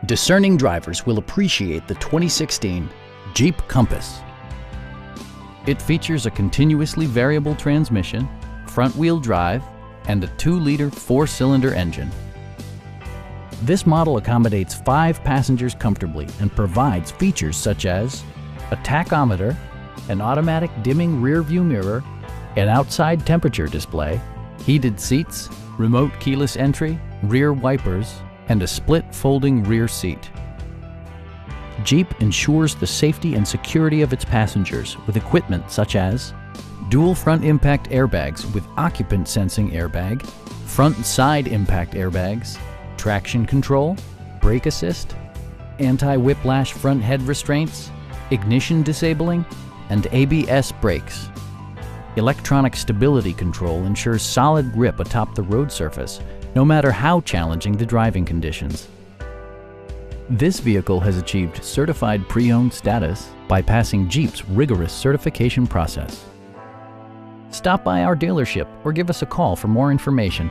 Discerning drivers will appreciate the 2016 Jeep Compass. It features a continuously variable transmission, front-wheel drive, and a 2-liter 4-cylinder engine. This model accommodates 5 passengers comfortably and provides features such as a tachometer, an automatic dimming rear-view mirror, an outside temperature display, heated seats, remote keyless entry, rear wipers, and a split folding rear seat. Jeep ensures the safety and security of its passengers with equipment such as dual front impact airbags with occupant sensing airbag, front and side impact airbags, traction control, brake assist, anti-whiplash front head restraints, ignition disabling, and ABS brakes. Electronic stability control ensures solid grip atop the road surface, no matter how challenging the driving conditions. This vehicle has achieved certified pre-owned status by passing Jeep's rigorous certification process. Stop by our dealership or give us a call for more information.